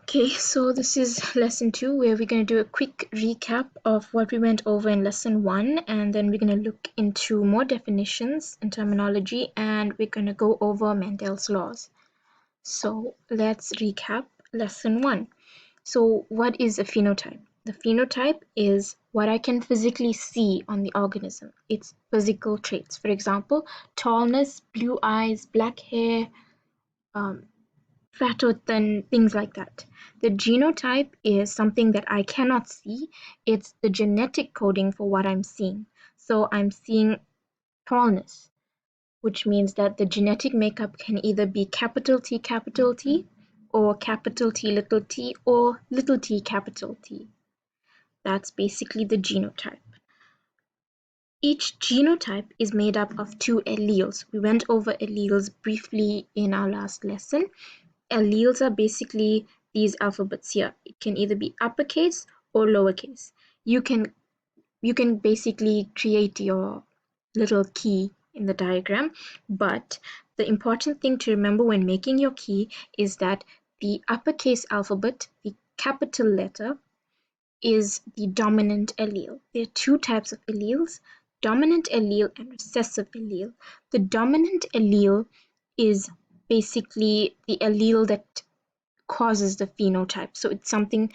Okay, so this is lesson 2 where we're going to do a quick recap of what we went over in lesson 1, and then we're going to look into more definitions and terminology, and we're going to go over Mendel's laws. So let's recap lesson 1. So what is a phenotype? The phenotype is what I can physically see on the organism. It's physical traits. For example, tallness, blue eyes, black hair, fat or thin, things like that. The genotype is something that I cannot see. It's the genetic coding for what I'm seeing. So I'm seeing tallness, which means that the genetic makeup can either be capital T, or capital T, or little t, capital T. That's basically the genotype. Each genotype is made up of 2 alleles. We went over alleles briefly in our last lesson. Alleles are basically these alphabets here. It can either be uppercase or lowercase. You can basically create your little key in the diagram, but the important thing to remember when making your key is that the uppercase alphabet, the capital letter, is the dominant allele. There are 2 types of alleles, dominant allele and recessive allele. The dominant allele is basically the allele that causes the phenotype. So it's something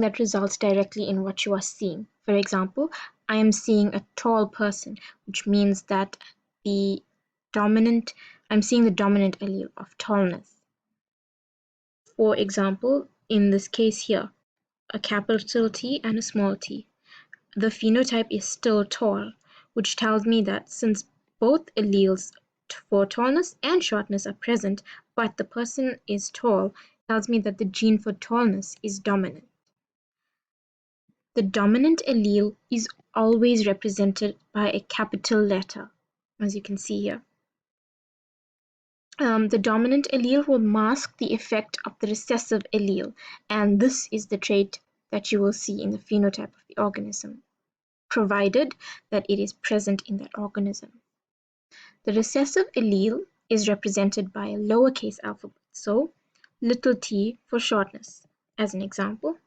that results directly in what you are seeing. For example, I am seeing a tall person, which means that I'm seeing the dominant allele of tallness. For example, in this case here, a capital T and a small t. The phenotype is still tall, which tells me that since both alleles for tallness and shortness are present, but the person is tall, tells me that the gene for tallness is dominant. The dominant allele is always represented by a capital letter, as you can see here. The dominant allele will mask the effect of the recessive allele, and this is the trait that you will see in the phenotype of the organism, provided that it is present in that organism. The recessive allele is represented by a lowercase alphabet, so little t for shortness, as an example.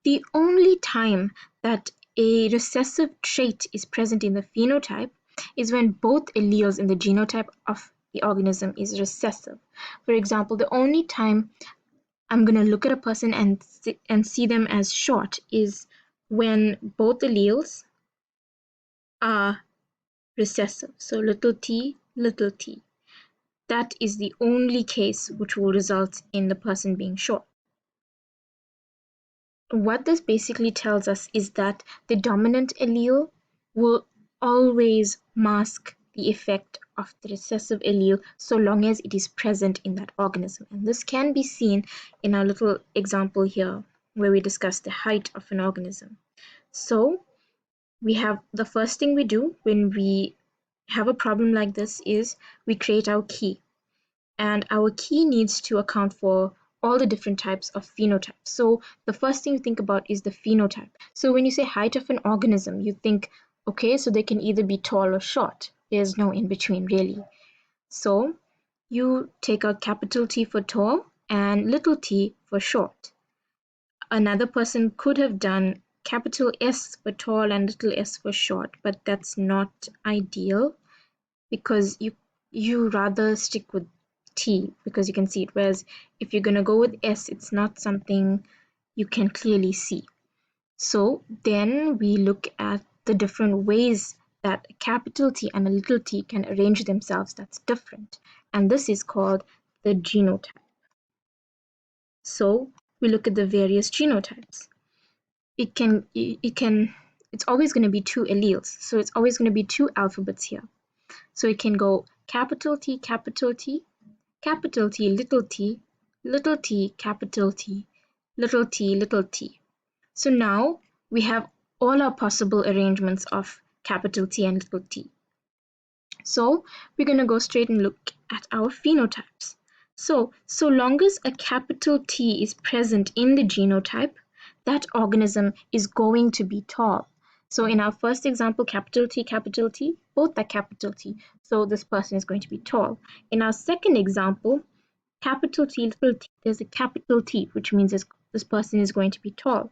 The only time that a recessive trait is present in the phenotype is when both alleles in the genotype of the organism is recessive. For example, the only time I'm going to look at a person and see them as short is when both alleles are recessive. So little t. That is the only case which will result in the person being short. What this basically tells us is that the dominant allele will always mask the effect of the recessive allele so long as it is present in that organism. And this can be seen in our little example here where we discuss the height of an organism. So we have the first thing we do when we have a problem like this is we create our key. And our key needs to account for all the different types of phenotypes. So the first thing you think about is the phenotype. So when you say height of an organism, you think, okay, so they can either be tall or short. There's no in between really. So you take out capital T for tall and little t for short. Another person could have done capital S for tall and little s for short, but that's not ideal because you rather stick with T because you can see it, whereas if you're going to go with S, it's not something you can clearly see. So then we look at the different ways that a capital T and a little t can arrange themselves that's different, and this is called the genotype. So we look at the various genotypes. It's always going to be 2 alleles, so it's always going to be 2 alphabets here. So it can go capital T, capital T, capital T, little t, capital T, little t. So now we have all our possible arrangements of capital T and little t. So we're going to go straight and look at our phenotypes. So long as a capital T is present in the genotype, that organism is going to be tall. So in our first example, capital T, both are capital T. So this person is going to be tall. In our second example, Capital T, little t, there's a capital T, which means this person is going to be tall.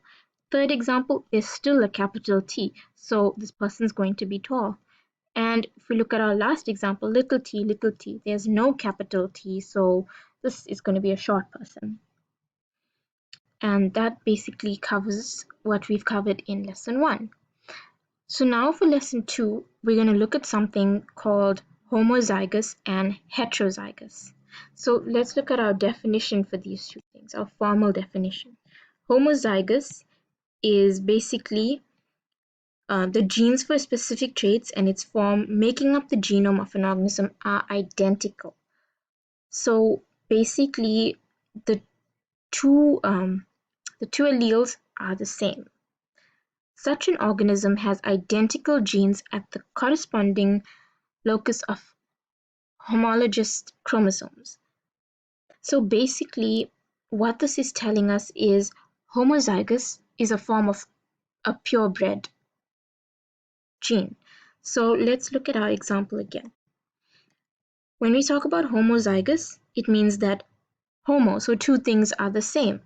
Third example, there's still a capital T, so this person is going to be tall. And if we look at our last example, little t, there's no capital T, so this is going to be a short person. And that basically covers what we've covered in lesson 1. So now for lesson 2, we're going to look at something called homozygous and heterozygous. So let's look at our definition for these two things, our formal definition. Homozygous is basically the genes for specific traits and its form making up the genome of an organism are identical. So basically the two alleles are the same. Such an organism has identical genes at the corresponding locus of homologous chromosomes. So basically, what this is telling us is homozygous is a form of a purebred gene. So let's look at our example again. When we talk about homozygous, it means that homo, so two things are the same.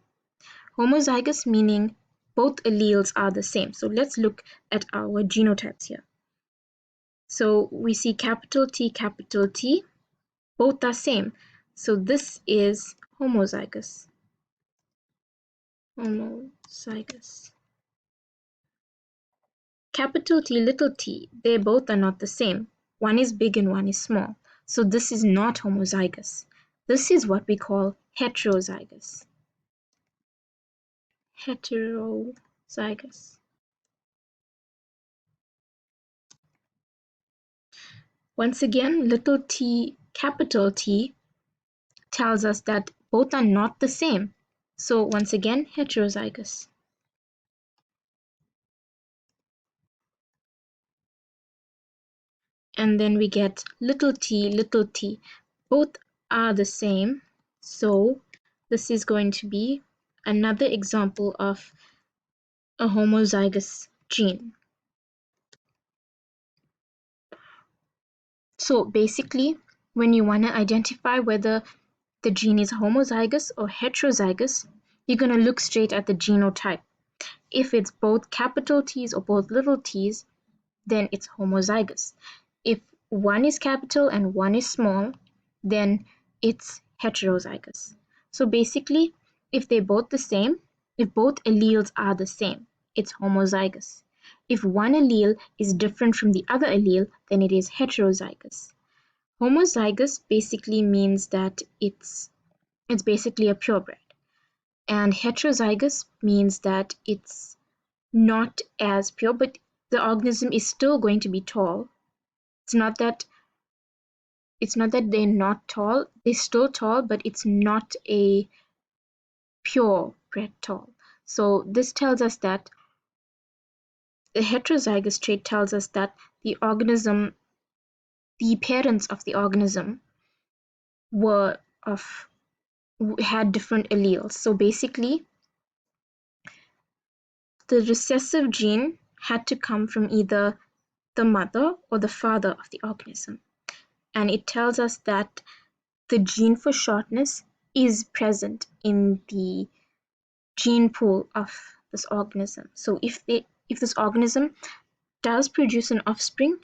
Homozygous meaning both alleles are the same. So let's look at our genotypes here. So we see capital T, both are same. So this is homozygous. Homozygous. Capital T, little t, they both are not the same. One is big and one is small. So this is not homozygous. This is what we call heterozygous. Heterozygous. Once again, little t, capital T tells us that both are not the same. So once again, heterozygous. And then we get little t. Both are the same. So this is going to be another example of a homozygous gene. So basically, when you want to identify whether the gene is homozygous or heterozygous, you're going to look straight at the genotype. If it's both capital T's or both little t's, then it's homozygous. If one is capital and one is small, then it's heterozygous. So basically, if they're both the same, if both alleles are the same, it's homozygous. If one allele is different from the other allele, then it is heterozygous. Homozygous basically means that it's basically a purebred. And heterozygous means that it's not as pure, but the organism is still going to be tall. It's not that they're not tall, they're still tall, but it's not a purebred tall. So this tells us that the heterozygous trait tells us that the parents of the organism had different alleles. So basically, the recessive gene had to come from either the mother or the father of the organism. And it tells us that the gene for shortness is present in the gene pool of this organism. So if this organism does produce an offspring,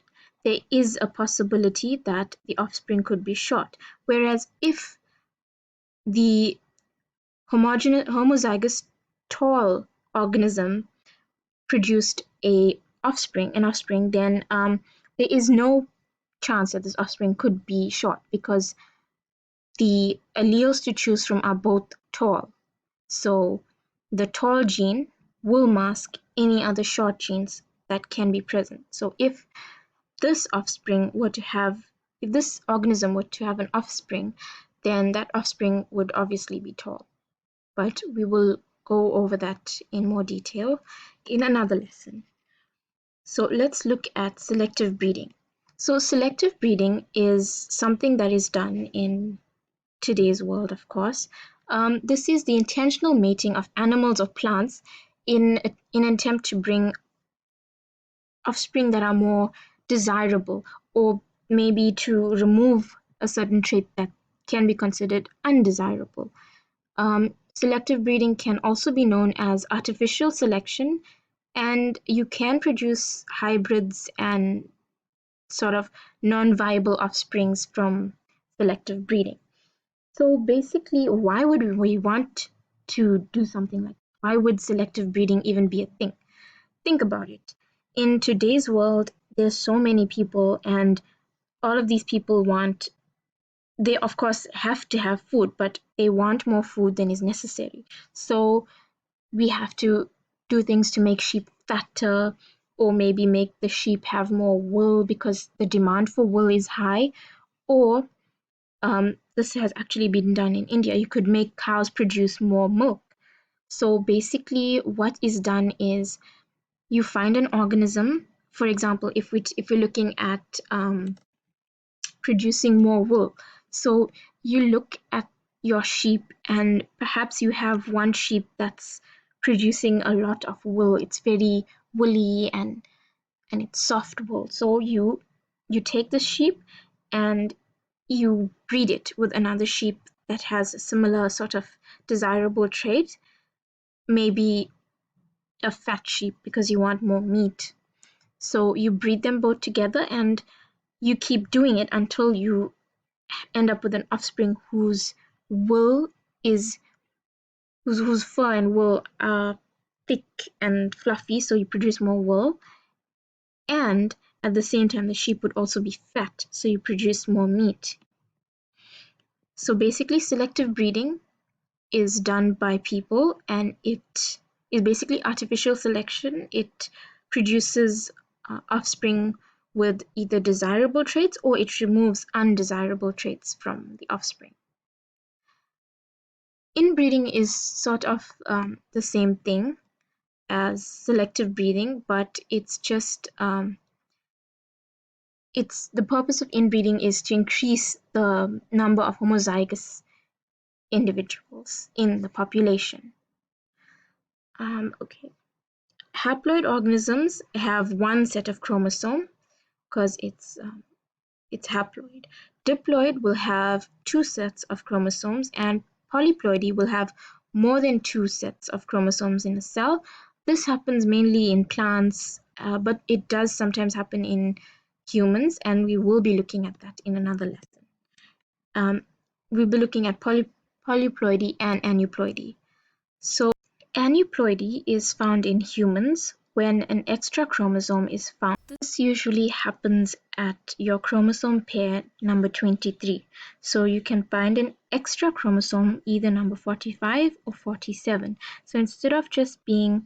there is a possibility that the offspring could be short. Whereas if the homozygous tall organism produced an offspring, then there is no chance that this offspring could be short because the alleles to choose from are both tall. So the tall gene will mask any other short genes that can be present. So if this organism were to have an offspring, then that offspring would obviously be tall. But we will go over that in more detail in another lesson. So let's look at selective breeding. So selective breeding is something that is done in today's world, of course. This is the intentional mating of animals or plants in an attempt to bring offspring that are more desirable, or maybe to remove a certain trait that can be considered undesirable. Selective breeding can also be known as artificial selection, and you can produce hybrids and sort of non-viable offsprings from selective breeding. So basically, why would we want to do something like that? Why would selective breeding even be a thing? Think about it. In today's world, there's so many people, and all of these people they of course have to have food, but they want more food than is necessary. So we have to do things to make sheep fatter, or maybe make the sheep have more wool because the demand for wool is high. Or this has actually been done in India. You could make cows produce more milk. So basically, what is done is you find an organism. For example, if we're looking at producing more wool, so you look at your sheep, and perhaps you have one sheep that's producing a lot of wool. It's very woolly, and it's soft wool. So you take the sheep and you breed it with another sheep that has a similar sort of desirable trait, maybe a fat sheep because you want more meat. So you breed them both together, and you keep doing it until you end up with an offspring wool is whose fur and wool are thick and fluffy, so you produce more wool, and at the same time the sheep would also be fat, so you produce more meat. So basically, selective breeding is done by people, and it is basically artificial selection. It produces offspring with either desirable traits, or it removes undesirable traits from the offspring. Inbreeding is sort of the same thing as selective breeding, but it's just the purpose of inbreeding is to increase the number of homozygous individuals in the population. Okay. Haploid organisms have one set of chromosome because it's haploid. Diploid will have two sets of chromosomes, and polyploidy will have more than two sets of chromosomes in a cell. This happens mainly in plants, but it does sometimes happen in humans, and we will be looking at that in another lesson. We'll be looking at polyploidy and aneuploidy. So aneuploidy is found in humans when an extra chromosome is found. This usually happens at your chromosome pair number 23. So you can find an extra chromosome, either number 45 or 47. So instead of just being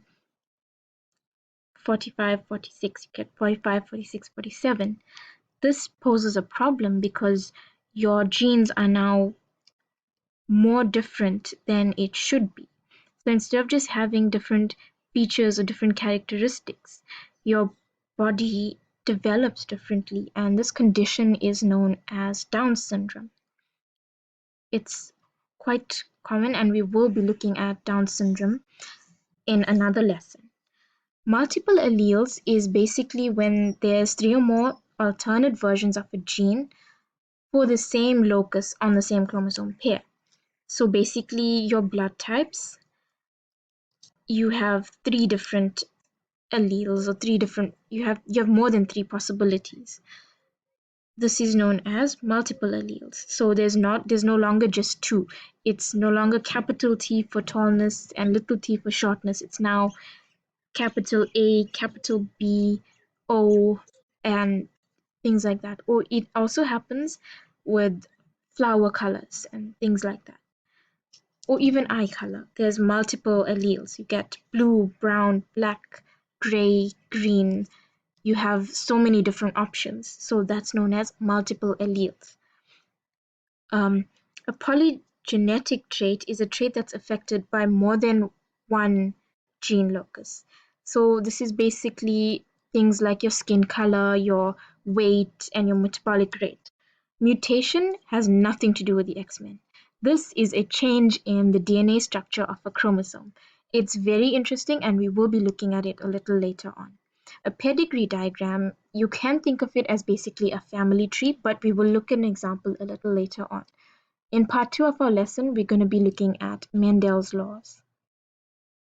45, 46, you get 45, 46, 47. This poses a problem because your genes are now more different than it should be. So instead of just having different features or different characteristics, your body develops differently, and this condition is known as Down syndrome. It's quite common, and we will be looking at Down syndrome in another lesson. Multiple alleles is basically when there's three or more alternate versions of a gene for the same locus on the same chromosome pair. So basically, your blood types, you have three different alleles, or you have more than three possibilities. This is known as multiple alleles. So there's no longer just two. It's no longer capital T for tallness and little t for shortness. It's now capital A, capital B, O, and things like that. Or it also happens with flower colors and things like that. Or even eye color. There's multiple alleles. You get blue, brown, black, gray, green. You have so many different options. So that's known as multiple alleles. A polygenetic trait is a trait that's affected by more than one gene locus. So this is basically things like your skin color, your weight, and your metabolic rate. Mutation has nothing to do with the X-Men. This is a change in the DNA structure of a chromosome. It's very interesting, and we will be looking at it a little later on. A pedigree diagram, you can think of it as basically a family tree, but we will look at an example a little later on In part 2 of our lesson, we're going to be looking at Mendel's laws.